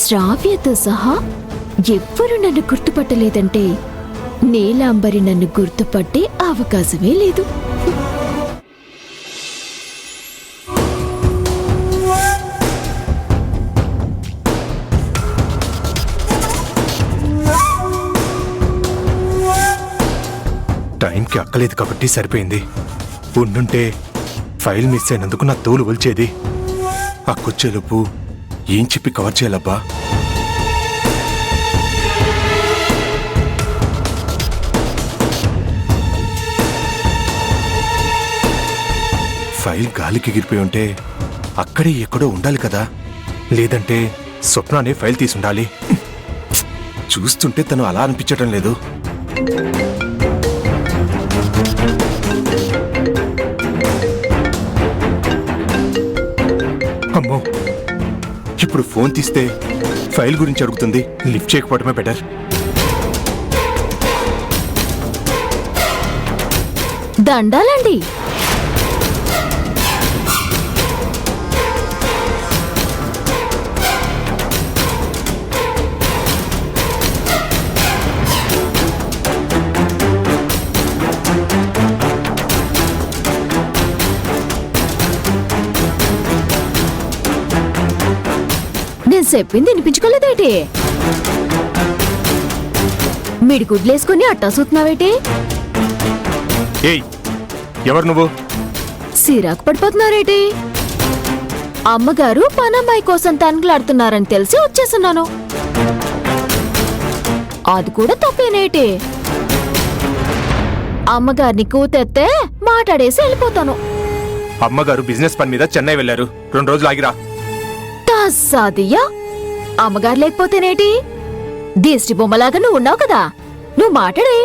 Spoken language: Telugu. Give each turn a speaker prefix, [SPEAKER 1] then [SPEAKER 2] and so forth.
[SPEAKER 1] శ్రావ్యతో సహా ఎవ్వరూ నన్ను గుర్తుపట్టలేదంటే నీలాంబరి నన్ను గుర్తుపట్టే అవకాశమే లేదు.
[SPEAKER 2] టైంకి అక్కలేదు కాబట్టి సరిపోయింది. ఉండుంటే ఫైల్ మిస్ అయినందుకు నా తోలు ఒలిచేది. అక్కొచ్చేలోపు ఏం చెప్పి కవర్ చేయాలబ్బా? ఫైల్ గాలికి ఎగిరిపోయి ఉంటే అక్కడే ఎక్కడో ఉండాలి కదా. లేదంటే స్వప్నానే ఫైల్ తీసుండాలి. చూస్తుంటే తను అలా అనిపించటం లేదు. అమ్మో, ఇప్పుడు ఫోన్ తీస్తే ఫైల్ గురించి అడుగుతుంది. లిఫ్ట్ చేయకపోవడమే బెటర్.
[SPEAKER 1] దండాలండి. నేను చెప్పింది వినిపించుకోలేదేటి? మిడి గుడ్లేసుకుని అట్టా చూస్తున్నావేటి?
[SPEAKER 2] ఏయ్, ఎవరు నువ్వు?
[SPEAKER 1] సిరాకు పడిపోతున్నారేటి? అమ్మగారు పనమ్మాయి కోసం తనకలాడుతున్నారని తెలిసి వచ్చేస్తున్నాను. అది కూడా తప్పేనేటి? అమ్మగారిని కూతెత్తే మాట్లాడేసి వెళ్ళిపోతాను.
[SPEAKER 2] అమ్మగారు బిజినెస్ పని మీద చెన్నై వెళ్లారు. 2 రోజులు ఆగిరా.
[SPEAKER 1] సాదియా, అమ్మగారు లేకపోతేనేటి? దిష్టి బొమ్మలాగా నువ్వు ఉన్నావు కదా, నువ్వు మాట్లాడే.